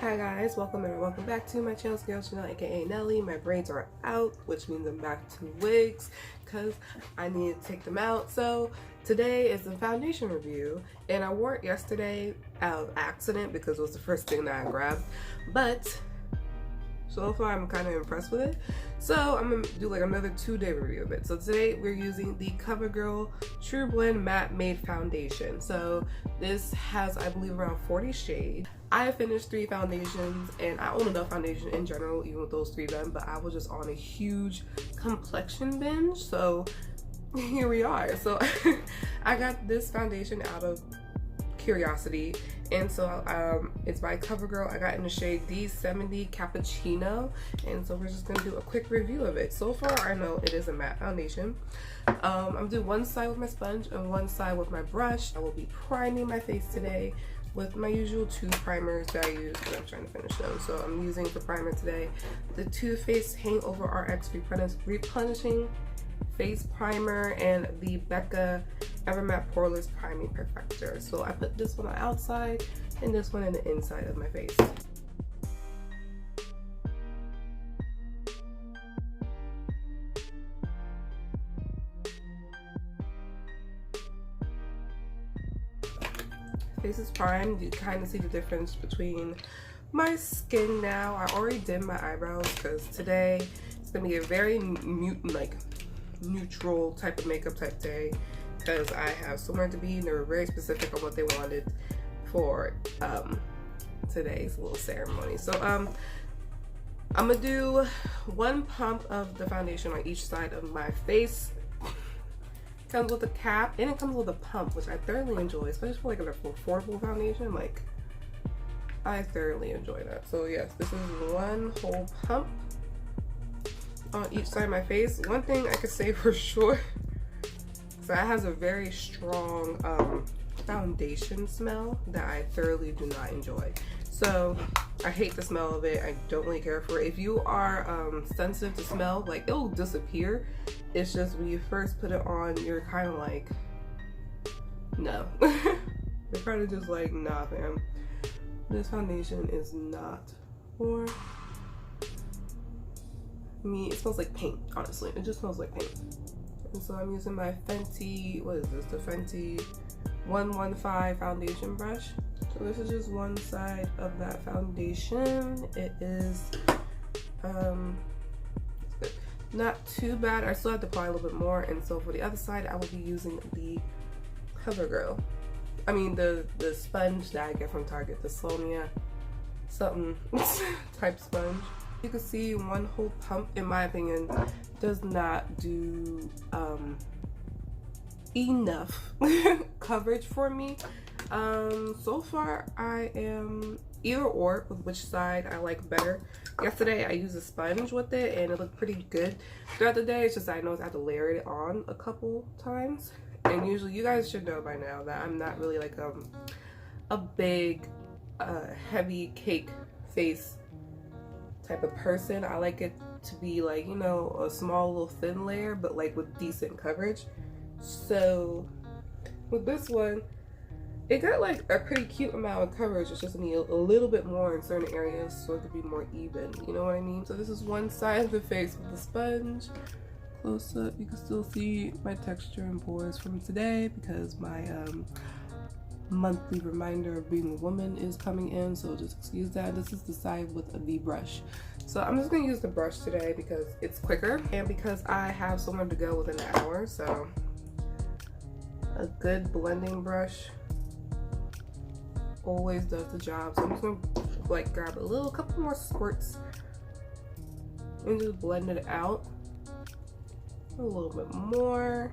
Hi guys, welcome back to my channel. It's Girl Chanel, aka Nelly. My braids are out, which means I'm back to wigs because I need to take them out. So today is the foundation review, and I wore it yesterday out of accident because it was the first thing that I grabbed. But so far I'm kind of impressed with it. So I'm gonna do like another 2-day review of it. So today we're using the CoverGirl TruBlend Matte Made Foundation. So this has, I believe, around 40 shades. I have finished 3 foundations, and I own enough foundation in general, even with those 3 done, but I was just on a huge complexion binge, so here we are. So I got this foundation out of curiosity, and so it's by CoverGirl. I got in the shade D70 Cappuccino, and so we're just gonna do a quick review of it. So far, I know it is a matte foundation. I'm gonna do one side with my sponge and one side with my brush. I will be priming my face today with my usual 2 primers that I use when I'm trying to finish them. So I'm using for primer today the TooFaced Hangover RX Replenishing Face Primer and the Becca Evermatte Poreless Priming Perfector. So I put this one on the outside and this one in the inside of my face. Face is primed. You kind of see the difference between my skin now. I already did my eyebrows because today it's gonna be a very neutral type of makeup type day because I have somewhere to be, and they were very specific on what they wanted for today's little ceremony. So I'm gonna do 1 pump of the foundation on each side of my face. Comes with a cap and it comes with a pump, which I thoroughly enjoy, especially for like an affordable foundation. Like, I thoroughly enjoy that. So yes, this is 1 whole pump on each side of my face. One thing I could say for sure, so it has a very strong foundation smell that I thoroughly do not enjoy. So I hate the smell of it. I don't really care for it. If you are sensitive to smell, like, it'll disappear. It's just when you first put it on, you're kind of like, no. You're kind of just like, nah, fam. This foundation is not for me. It smells like paint, honestly. It just smells like paint. And so I'm using my Fenty, what is this? The Fenty 115 foundation brush. So this is just one side of that foundation. It is not too bad. I still have to apply a little bit more, and so for the other side I will be using the CoverGirl. I mean the sponge that I get from Target, the Sonia something type sponge. You can see 1 whole pump, in my opinion, does not do enough coverage for me. So far I am either or with which side I like better. Yesterday I used a sponge with it and it looked pretty good throughout the day. It's just I know I have to layer it on a couple times, and usually you guys should know by now that I'm not really like a big heavy cake face type of person. I like it to be like, you know, a small little thin layer, but like with decent coverage. So with this one, it got like a pretty cute amount of coverage. It's just need a little bit more in certain areas so it could be more even, you know what I mean? So this is one side of the face with the sponge. Close up, you can still see my texture and pores from today because my monthly reminder of being a woman is coming in, so just excuse that. This is the side with the brush. So I'm just gonna use the brush today because it's quicker and because I have somewhere to go within an hour. So a good blending brush always does the job. So I'm just gonna like grab a couple more squirts and just blend it out a little bit more.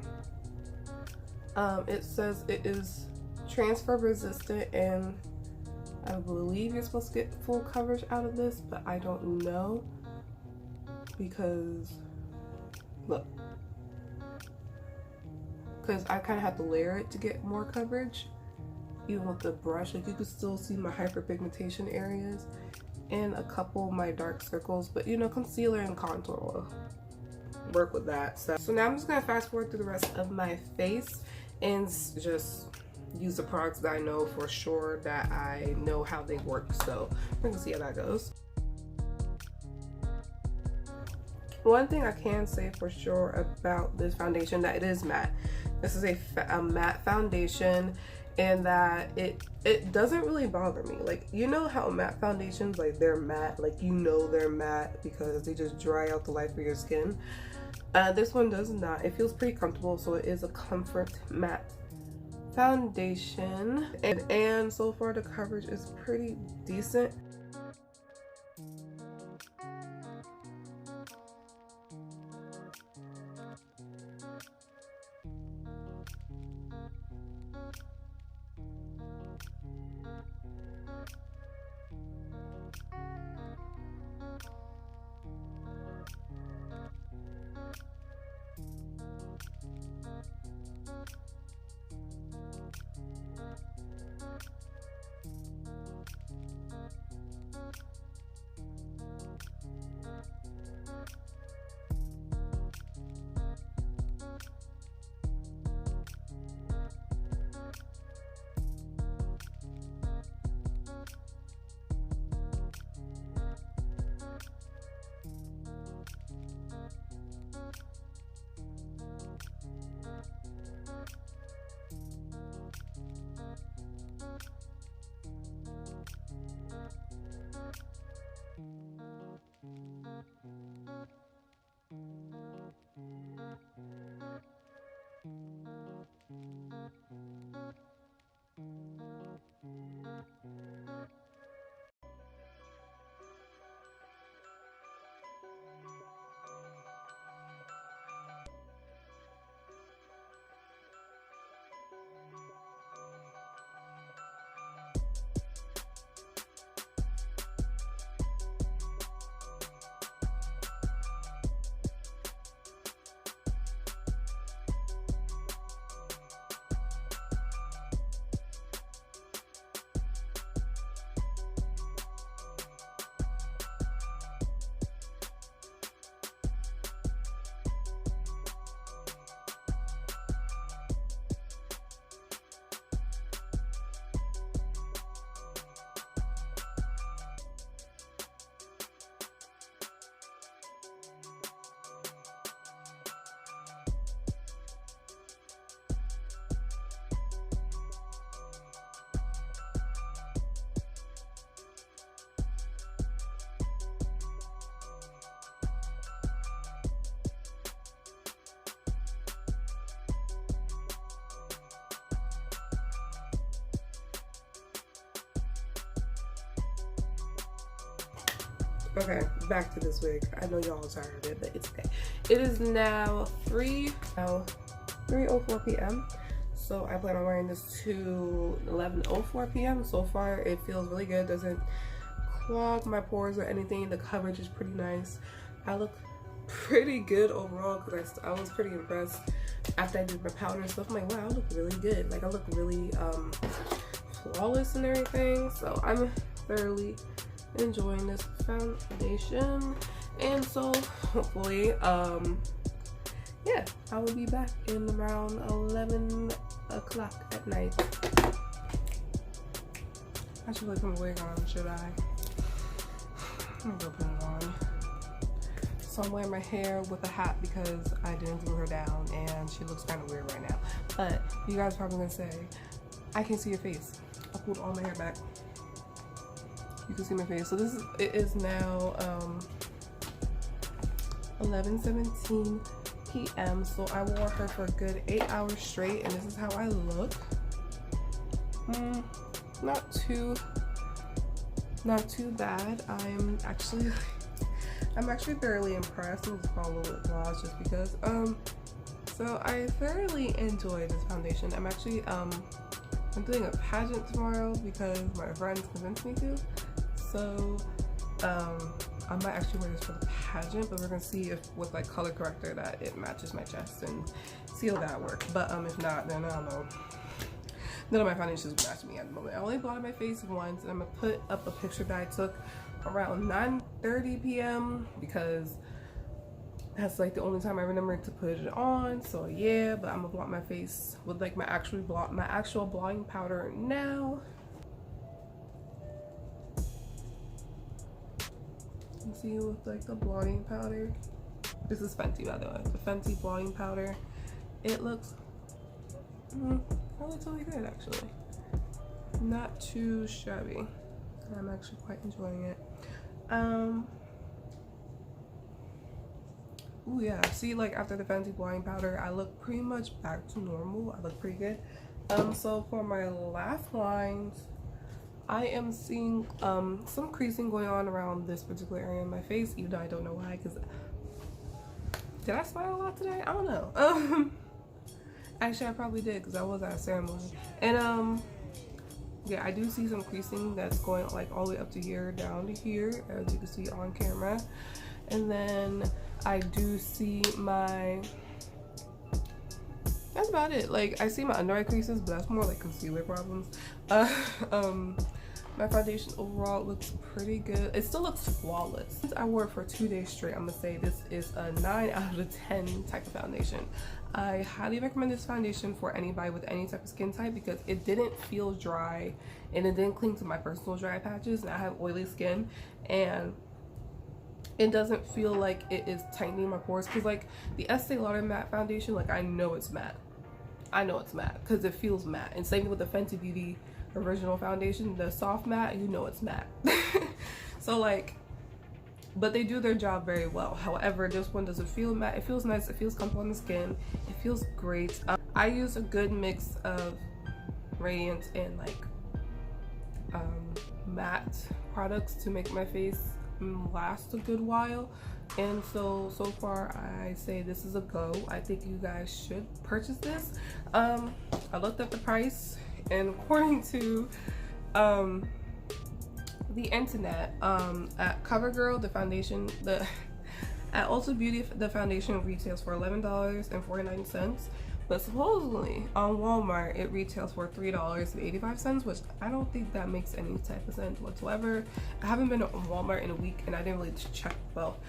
It says it is transfer resistant, and I believe you're supposed to get full coverage out of this, but I don't know because look, because I kind of have to layer it to get more coverage. Even with the brush, like, you can still see my hyperpigmentation areas and a couple of my dark circles, but you know, concealer and contour will work with that. So now I'm just gonna fast forward through the rest of my face and just use the products that I know for sure that I know how they work. So we're gonna see how that goes. One thing I can say for sure about this foundation, that it is matte. This is a matte foundation, and that it doesn't really bother me. Like, you know how matte foundations, like, they're matte, like, you know they're matte because they just dry out the life of your skin. This one does not. It feels pretty comfortable, so it is a comfort matte foundation, and so far the coverage is pretty decent. Okay, back to this wig. I know y'all are tired of it, but it's okay. It is now 3:04 p.m. So I plan on wearing this to 11:04 p.m. So far, it feels really good. Doesn't clog my pores or anything. The coverage is pretty nice. I look pretty good overall because I was pretty impressed after I did my powder and stuff. I'm like, wow, I look really good. Like, I look really flawless and everything. So I'm thoroughly enjoying this foundation, and so hopefully yeah, I will be back in around 11 o'clock at night. I should put my wig on, should I? I'm gonna go put it on. So I'm wearing my hair with a hat because I didn't glue her down and she looks kind of weird right now. But you guys are probably gonna say, I can see your face. I pulled all my hair back. You can see my face. So it is now 11:17 p.m. So I wore her for a good 8 hours straight, and this is how I look. Not too bad. I'm actually thoroughly impressed. I'm just put a little lip gloss just because. So I thoroughly enjoy this foundation. I'm actually I'm doing a pageant tomorrow because my friends convinced me to. So I might actually wear this for the pageant, but we're gonna see if with like color corrector that it matches my chest and see how that works. But if not, then I don't know. None of my foundations match me at the moment. I only blotted my face once, and I'm gonna put up a picture that I took around 9:30 p.m. because That's like the only time I remember to put it on. So yeah, but I'm gonna blot my face with like my actual blotting powder now. You see with like the blotting powder. This is Fenty, by the way. The Fenty blotting powder. It looks really good actually. Not too shabby. I'm actually quite enjoying it. Ooh yeah, see, like after the Fenty blotting powder, I look pretty much back to normal. I look pretty good. So for my lash lines, I am seeing some creasing going on around this particular area in my face, even though I don't know why, because did I smile a lot today? I don't know. Actually I probably did, because I was at a ceremony. And yeah, I do see some creasing that's going like all the way up to here, down to here, as you can see on camera. And then I do see my, that's about it. Like I see my under eye creases, but that's more like concealer problems. My foundation overall looks pretty good. It still looks flawless. Since I wore it for 2 days straight, I'm gonna say this is a 9 out of 10 type of foundation. I highly recommend this foundation for anybody with any type of skin type because it didn't feel dry and it didn't cling to my personal dry patches, and I have oily skin, and it doesn't feel like it is tightening my pores. Because like the Estee Lauder matte foundation, like I know it's matte. I know it's matte because it feels matte. And same with the Fenty Beauty original foundation, the soft matte, you know it's matte. So like, but they do their job very well. However, this one doesn't feel matte. It feels nice. It feels comfortable on the skin. It feels great. I use a good mix of radiance and like matte products to make my face last a good while, and so far I say this is a go. I think you guys should purchase this. I looked at the price, and according to the internet, at CoverGirl, the foundation, at Ulta Beauty, the foundation retails for $11.49, but supposedly on Walmart it retails for $3.85, which I don't think that makes any type of sense whatsoever. I haven't been to Walmart in a week, and I didn't really check. Well,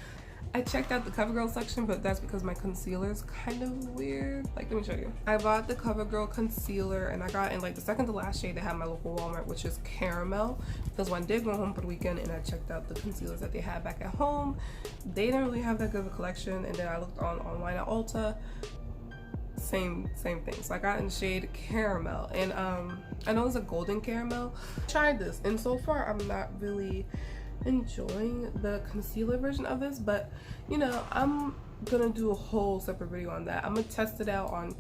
I checked out the CoverGirl section, but that's because my concealer is kind of weird. Like, let me show you. I bought the CoverGirl concealer, and I got in like the second to last shade they had in my local Walmart, which is Caramel, because when I did go home for the weekend and I checked out the concealers that they had back at home, they didn't really have that good of a collection. And then I looked online at Ulta, same thing. So I got in the shade Caramel, and I know it's a golden caramel. I tried this, and so far I'm not really enjoying the concealer version of this, but you know, I'm gonna do a whole separate video on that. I'm gonna test it out on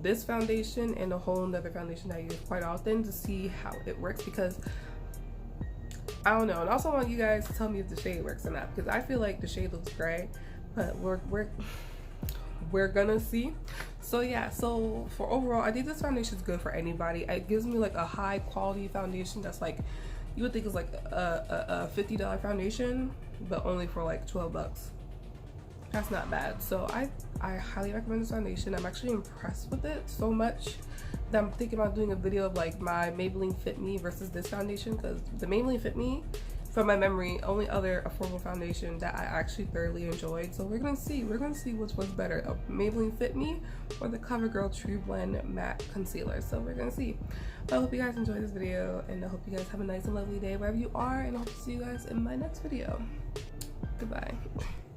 this foundation and a whole nother foundation that I use quite often to see how it works, because I don't know. And also I want you guys to tell me if the shade works or not, because I feel like the shade looks gray, but we're gonna see. So yeah, so for overall, I think this foundation is good for anybody. It gives me like a high quality foundation that's like, you would think it's like a $50 foundation, but only for like 12 bucks. That's not bad. So I highly recommend this foundation. I'm actually impressed with it so much that I'm thinking about doing a video of like my Maybelline Fit Me versus this foundation, because the Maybelline Fit Me, from my memory, only other affordable foundation that I actually thoroughly enjoyed. So we're gonna see which one's better, a Maybelline Fit Me or the CoverGirl TruBlend matte concealer. So we're gonna see. But I hope you guys enjoyed this video, and I hope you guys have a nice and lovely day wherever you are, and I hope to see you guys in my next video. Goodbye.